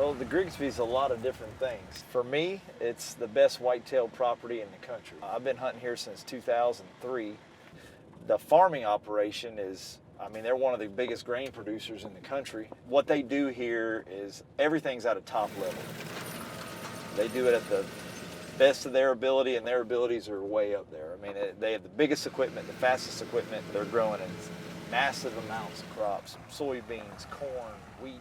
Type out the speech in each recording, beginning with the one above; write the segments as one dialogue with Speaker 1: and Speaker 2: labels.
Speaker 1: Well, the Grigsby's a lot of different things. For me, it's the best whitetail property in the country. I've been hunting here since 2003. The farming operation is, I mean, they're one of the biggest grain producers in the country. What they do here is everything's at a top level. They do it at the best of their ability, and their abilities are way up there. I mean, they have the biggest equipment, the fastest equipment. They're growing in massive amounts of crops, soybeans, corn, wheat.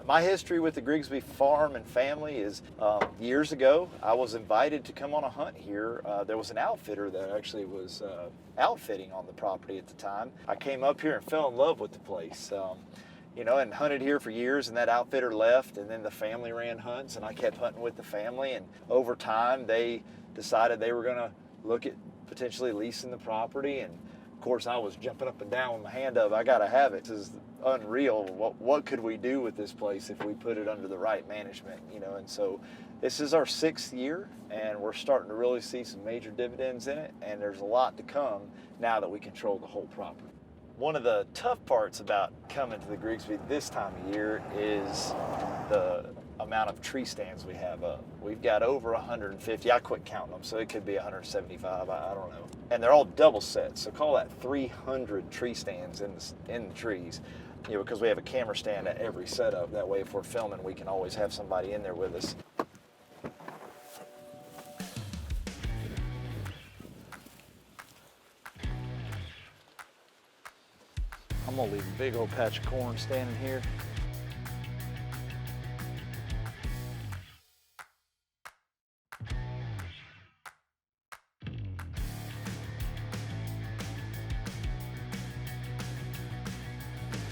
Speaker 1: My history with the Grigsby farm and family is years ago, I was invited to come on a hunt here. There was an outfitter that actually was outfitting on the property at the time. I came up here and fell in love with the place. You know, and hunted here for years, and that outfitter left, and then the family ran hunts, and I kept hunting with the family, and over time they decided they were gonna look at potentially leasing the property, and of course I was jumping up and down with my hand up, I gotta have it. This is unreal. What could we do with this place if we put it under the right management, you know? And so this is our 6th year, and we're starting to really see some major dividends in it, and there's a lot to come now that we control the whole property. One of the tough parts about coming to the Grigsby this time of year is the amount of tree stands we have up. We've got over 150. I quit counting them, so it could be 175. I don't know. And they're all double sets, so call that 300 tree stands in the trees. You know, because we have a camera stand at every setup. That way, if we're filming, we can always have somebody in there with us. I'm gonna leave a big old patch of corn standing here.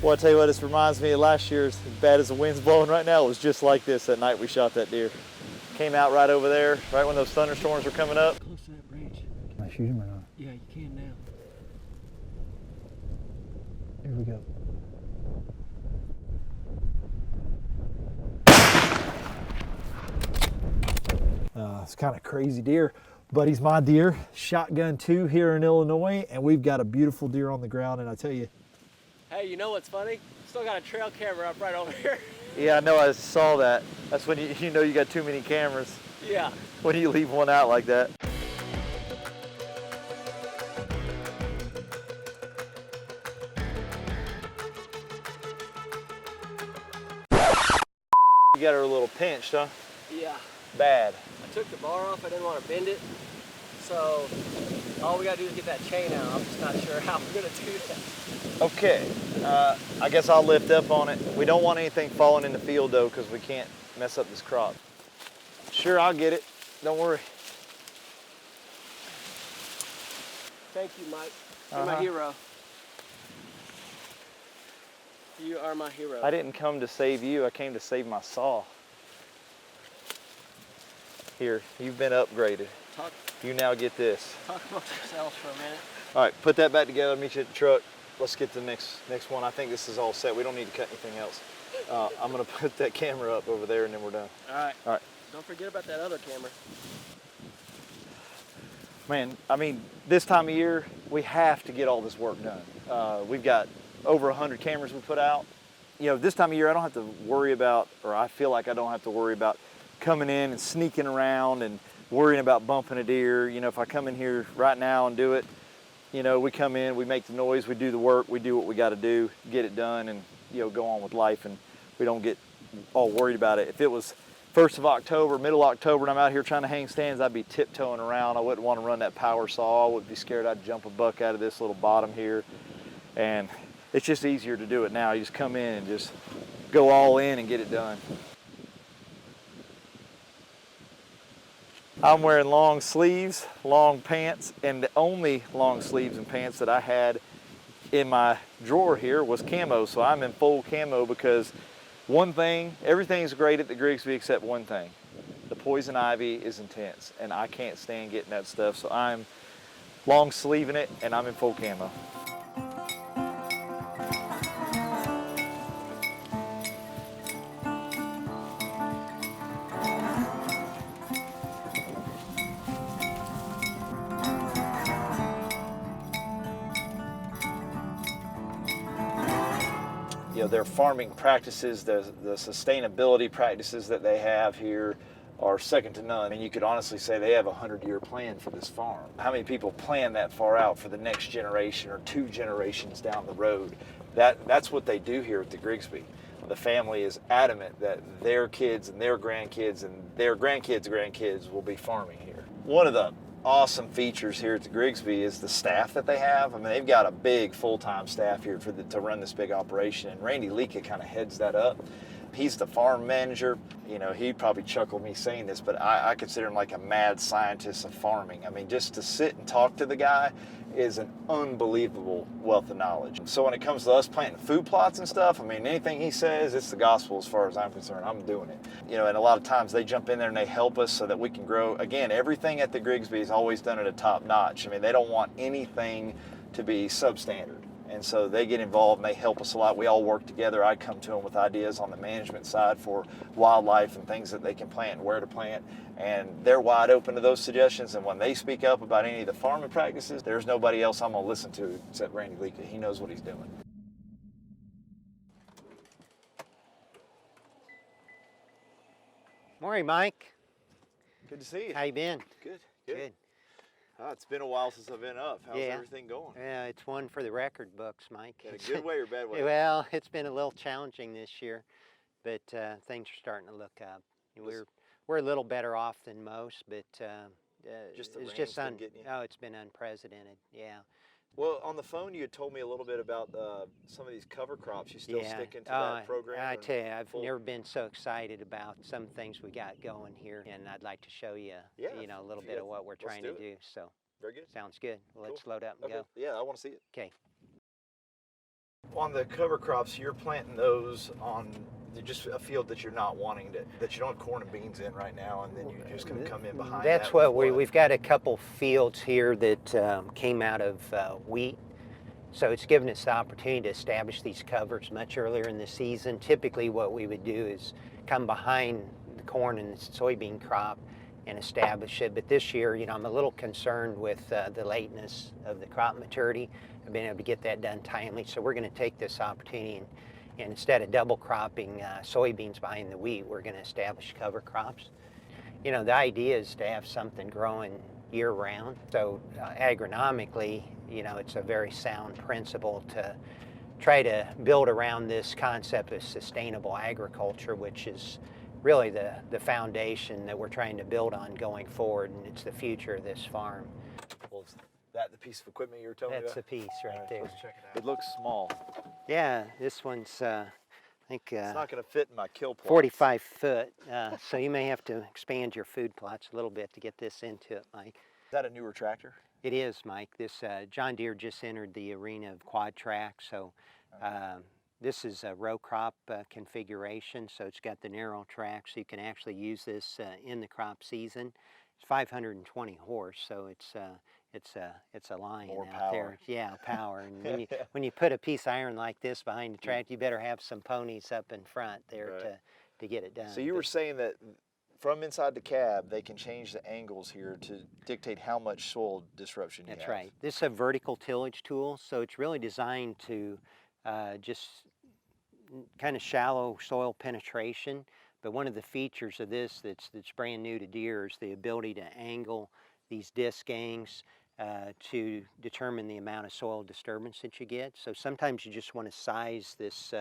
Speaker 1: Well, I tell you what, this reminds me of last year. As bad as the wind's blowing right now, it was just like this that night we shot that deer. Came out right over there, right when those thunderstorms were coming up.
Speaker 2: Close to that branch.
Speaker 3: Can I shoot him or not?
Speaker 2: Yeah, you can now.
Speaker 3: Here we go. It's kind of crazy deer, but he's my deer. Shotgun 2 here in Illinois, and we've got a beautiful deer on the ground, and I tell you.
Speaker 2: Hey, you know what's funny? Still got a trail camera up right over here.
Speaker 1: Yeah, I know, I saw that. That's when you know you got too many cameras.
Speaker 2: Yeah.
Speaker 1: When you leave one out like that. You got her a little pinched, huh?
Speaker 2: Yeah.
Speaker 1: Bad.
Speaker 2: I took the bar off. I didn't want to bend it. So all we got to do is get that chain out. I'm just not sure how we're going to do that.
Speaker 1: Okay, I guess I'll lift up on it. We don't want anything falling in the field though, because we can't mess up this crop. Sure, I'll get it. Don't worry.
Speaker 2: Thank you, Mike. You're my hero. You are my hero.
Speaker 1: I didn't come to save you. I came to save my saw. Here, you've been upgraded. You now get this.
Speaker 2: Talk about yourselves for a minute.
Speaker 1: All right, put that back together. Meet you at the truck. Let's get the next one. I think this is all set. We don't need to cut anything else. I'm gonna put that camera up over there, and then we're done.
Speaker 2: All right.
Speaker 1: All right.
Speaker 2: Don't forget about that other camera.
Speaker 1: Man, I mean, this time of year, we have to get all this work done. We've got over 100 cameras we put out. You know, this time of year, I don't have to worry about, or I feel like I don't have to worry about coming in and sneaking around and worrying about bumping a deer. You know, if I come in here right now and do it, you know, we come in, we make the noise, we do the work, we do what we got to do, get it done, and, you know, go on with life, and we don't get all worried about it. If it was 1st of October, middle of October, and I'm out here trying to hang stands, I'd be tiptoeing around. I wouldn't want to run that power saw. I would be scared I'd jump a buck out of this little bottom here. And it's just easier to do it now. You just come in and just go all in and get it done. I'm wearing long sleeves, long pants, and the only long sleeves and pants that I had in my drawer here was camo. So I'm in full camo because one thing, everything's great at the Grigsby except one thing. The poison ivy is intense and I can't stand getting that stuff. So I'm long sleeving it and I'm in full camo. You know, their farming practices, the sustainability practices that they have here are second to none. I mean, you could honestly say they have a 100-year plan for this farm. How many people plan that far out for the next generation or 2 generations down the road? That's what they do here at the Grigsby. The family is adamant that their kids and their grandkids will be farming here. One of the awesome features here at the Grigsby is the staff that they have. I mean, they've got a big full-time staff here to run this big operation, and Randy Leka kind of heads that up. He's the farm manager. You know, he'd probably chuckle me saying this, but I consider him like a mad scientist of farming. I mean, just to sit and talk to the guy is an unbelievable wealth of knowledge. So when it comes to us planting food plots and stuff, I mean, anything he says, it's the gospel as far as I'm concerned. I'm doing it. You know, and a lot of times they jump in there and they help us so that we can grow. Again, everything at the Grigsby is always done at a top notch. I mean, they don't want anything to be substandard. And so they get involved and they help us a lot. We all work together. I come to them with ideas on the management side for wildlife and things that they can plant and where to plant. And they're wide open to those suggestions. And when they speak up about any of the farming practices, there's nobody else I'm going to listen to except Randy Leka. He knows what he's doing.
Speaker 4: Morning, Mike.
Speaker 1: Good to see you.
Speaker 4: How you been?
Speaker 1: Good.
Speaker 4: Good.
Speaker 1: It's been a while since I've been up. How's everything going?
Speaker 4: Yeah, it's one for the record books, Mike.
Speaker 1: In a good way or bad way?
Speaker 4: Well, it's been a little challenging this year, but things are starting to look up. We're a little better off than most, but
Speaker 1: Just the
Speaker 4: it's
Speaker 1: rain's
Speaker 4: just
Speaker 1: been getting you?
Speaker 4: oh, it's been unprecedented. Yeah.
Speaker 1: Well, on the phone you had told me a little bit about some of these cover crops. You still sticking to that program?
Speaker 4: I tell you, I've never been so excited about some things we got going here, and I'd like to show you, a little bit of what we're trying to do. So,
Speaker 1: very good.
Speaker 4: Sounds good. Well, let's load up and go.
Speaker 1: Yeah, I want to see it.
Speaker 4: Okay.
Speaker 1: On the cover crops, you're planting those on just a field that you're not wanting that you don't have corn and beans in right now, and then you're just going to come in behind.
Speaker 4: That's what we've got a couple fields here that came out of wheat. So it's given us the opportunity to establish these covers much earlier in the season. Typically what we would do is come behind the corn and the soybean crop and establish it. But this year, I'm a little concerned with the lateness of the crop maturity. I've been able to get that done timely. So we're going to take this opportunity and instead of double cropping soybeans behind the wheat, we're going to establish cover crops. The idea is to have something growing year round. So agronomically, it's a very sound principle to try to build around this concept of sustainable agriculture, which is really the foundation that we're trying to build on going forward, and it's the future of this farm.
Speaker 1: Well, is that the piece of equipment you were telling me about?
Speaker 4: That's the piece right there.
Speaker 1: Let's check it out. It looks small.
Speaker 4: Yeah, this one's, I think,
Speaker 1: it's not going to fit in my kill plot.
Speaker 4: 45 foot, so you may have to expand your food plots a little bit to get this into it, Mike.
Speaker 1: Is that a newer tractor?
Speaker 4: It is, Mike. This John Deere just entered the arena of quad track, so this is a row crop configuration, so it's got the narrow track, so you can actually use this in the crop season. It's 520 horse, so it's a lion
Speaker 1: more
Speaker 4: out
Speaker 1: power.
Speaker 4: there. Yeah, power. And when you put a piece of iron like this behind the tractor, you better have some ponies up in front there to get it done.
Speaker 1: So you were saying that from inside the cab, they can change the angles here to dictate how much soil disruption you have.
Speaker 4: That's right. This is a vertical tillage tool, so it's really designed to just kind of shallow soil penetration. But one of the features of this that's brand new to Deere is the ability to angle these disc gangs to determine the amount of soil disturbance that you get. So sometimes you just want to size this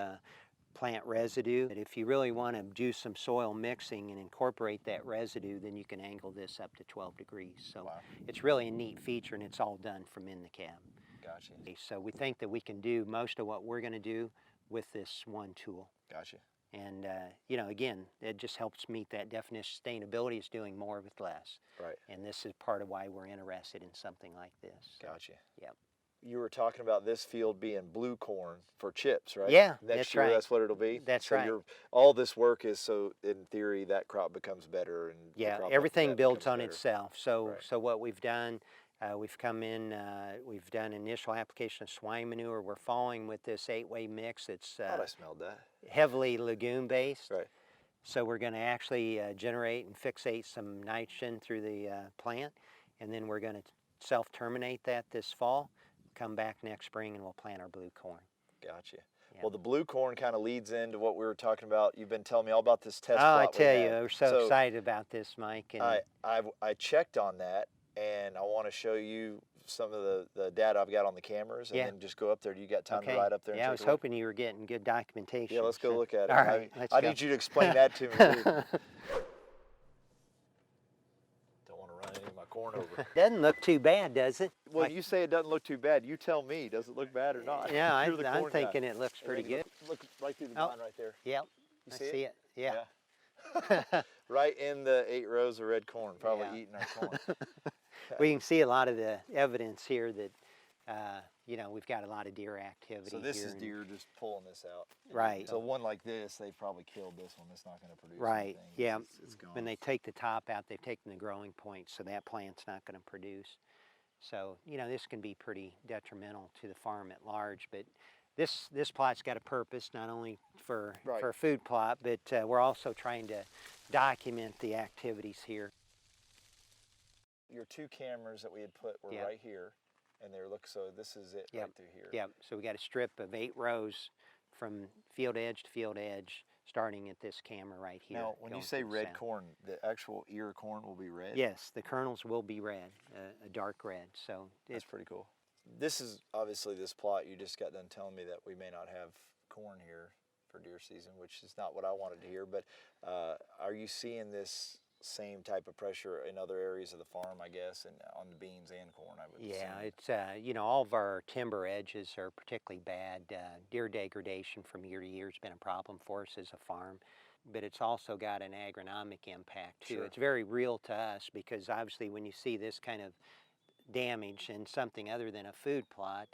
Speaker 4: plant residue. But if you really want to do some soil mixing and incorporate that residue, then you can angle this up to 12 degrees. So it's really a neat feature, and it's all done from in the cab.
Speaker 1: Gotcha.
Speaker 4: So we think that we can do most of what we're going to do with this one tool.
Speaker 1: Gotcha.
Speaker 4: And, you know, again, it just helps meet that definition. Sustainability is doing more with less.
Speaker 1: Right.
Speaker 4: And this is part of why we're interested in something like this.
Speaker 1: Gotcha.
Speaker 4: Yep.
Speaker 1: You were talking about this field being blue corn for chips, right?
Speaker 4: Yeah,
Speaker 1: Next
Speaker 4: that's
Speaker 1: year,
Speaker 4: right.
Speaker 1: that's what it'll be.
Speaker 4: That's
Speaker 1: so
Speaker 4: right.
Speaker 1: All this work is so, in theory, that crop becomes better, and the
Speaker 4: Yeah,
Speaker 1: crop after
Speaker 4: everything
Speaker 1: that
Speaker 4: builds
Speaker 1: becomes
Speaker 4: on
Speaker 1: better.
Speaker 4: itself. So,
Speaker 1: Right.
Speaker 4: so what we've done, we've come in, we've done initial application of swine manure. We're following with this 8-way mix. It's
Speaker 1: Thought I smelled that.
Speaker 4: heavily legume based.
Speaker 1: Right.
Speaker 4: So we're going to actually generate and fixate some nitrogen through the plant, and then we're going to self-terminate that this fall, come back next spring, and we'll plant our blue corn.
Speaker 1: Gotcha.
Speaker 4: Yeah.
Speaker 1: Well, the blue corn kind of leads into what we were talking about. You've been telling me all about this test
Speaker 4: Oh, I
Speaker 1: plot we
Speaker 4: tell
Speaker 1: had.
Speaker 4: you, we're so excited about this, Mike. And
Speaker 1: I checked on that, and I want to show you some of the data I've got on the cameras, and
Speaker 4: Yeah.
Speaker 1: then just go up there. Do you got time
Speaker 4: okay.
Speaker 1: to ride up there and
Speaker 4: Yeah, I
Speaker 1: take
Speaker 4: was
Speaker 1: a look?
Speaker 4: hoping you were getting good documentation.
Speaker 1: Yeah, let's go look at it.
Speaker 4: All right, let's
Speaker 1: I
Speaker 4: go.
Speaker 1: need you to explain that to me, too. Don't want to run any of my corn over.
Speaker 4: Doesn't look too bad, does it?
Speaker 1: Well,
Speaker 4: Like-
Speaker 1: you say it doesn't look too bad. You tell me, does it look bad or not?
Speaker 4: Yeah,
Speaker 1: You're the
Speaker 4: I'm
Speaker 1: corn guy.
Speaker 4: thinking it looks
Speaker 1: And
Speaker 4: pretty
Speaker 1: then
Speaker 4: good.
Speaker 1: Look right through the
Speaker 4: Oh.
Speaker 1: vine right there.
Speaker 4: Yep,
Speaker 1: You
Speaker 4: I
Speaker 1: see
Speaker 4: see it. Yeah.
Speaker 1: Yeah. Right in the 8 rows of red corn, probably
Speaker 4: Yeah.
Speaker 1: eating our corn.
Speaker 4: We can see a lot of the evidence here that, you know, we've got a lot of deer activity
Speaker 1: So this
Speaker 4: here.
Speaker 1: is
Speaker 4: and-
Speaker 1: deer just pulling this out.
Speaker 4: Right.
Speaker 1: So one like this, they probably killed this one. It's not going to produce
Speaker 4: Right,
Speaker 1: anything.
Speaker 4: yeah.
Speaker 1: It's gone.
Speaker 4: When they take the top out, they've taken the growing point, so that plant's not going to produce. So, you know, this can be pretty detrimental to the farm at large, but this plot's got a purpose, not only for a food plot, but we're also trying to document the activities here.
Speaker 1: Your 2 cameras that we had put were
Speaker 4: Yep.
Speaker 1: right here, and they look, so this is it
Speaker 4: Yep.
Speaker 1: right through here.
Speaker 4: Yep, so we got a strip of 8 rows from field edge to field edge, starting at this camera right here.
Speaker 1: Now, when you
Speaker 4: going
Speaker 1: say
Speaker 4: to the
Speaker 1: red
Speaker 4: south.
Speaker 1: corn, the actual ear corn will be red?
Speaker 4: Yes, the kernels will be red, a dark red. So
Speaker 1: That's pretty cool. This is obviously this plot. You just got done telling me that we may not have corn here for deer season, which is not what I wanted to hear. But are you seeing this same type of pressure in other areas of the farm, I guess, and on the beans and corn, I would
Speaker 4: yeah,
Speaker 1: assume?
Speaker 4: it's you know, all of our timber edges are particularly bad. Deer degradation from year to year has been a problem for us as a farm, but it's also got an agronomic impact too.
Speaker 1: Sure.
Speaker 4: It's very real to us because obviously when you see this kind of damage in something other than a food plot,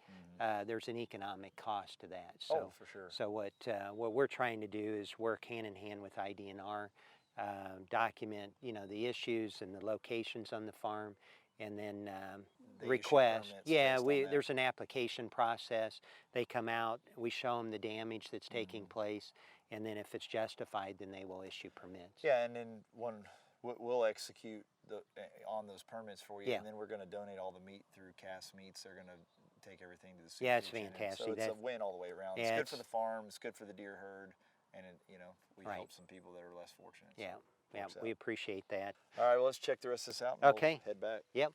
Speaker 4: there's an economic cost to that. So,
Speaker 1: Oh, for sure.
Speaker 4: So what we're trying to do is work hand in hand with IDNR, document, you know, the issues and the locations on the farm, and then
Speaker 1: They issue
Speaker 4: request.
Speaker 1: permits
Speaker 4: Yeah,
Speaker 1: based on that.
Speaker 4: there's an application process. They come out, we show them the damage that's taking place, and then if it's justified, then they will issue permits.
Speaker 1: Yeah, and then we'll execute on those permits for you,
Speaker 4: Yeah.
Speaker 1: and then we're going to donate all the meat through Cass Meats. They're going to take everything to the
Speaker 4: Yeah, it's
Speaker 1: superintendent.
Speaker 4: fantastic.
Speaker 1: So it's a
Speaker 4: That-
Speaker 1: win all the way around.
Speaker 4: Yeah,
Speaker 1: It's good for
Speaker 4: it's-
Speaker 1: the farm. It's good for the deer herd, and you know, we
Speaker 4: Right.
Speaker 1: help some people that are less fortunate. So
Speaker 4: Yeah,
Speaker 1: it
Speaker 4: yeah,
Speaker 1: works
Speaker 4: we
Speaker 1: out.
Speaker 4: appreciate that.
Speaker 1: All right, well, let's check the rest of this out. And
Speaker 4: Okay.
Speaker 1: We'll head back.
Speaker 4: Yep.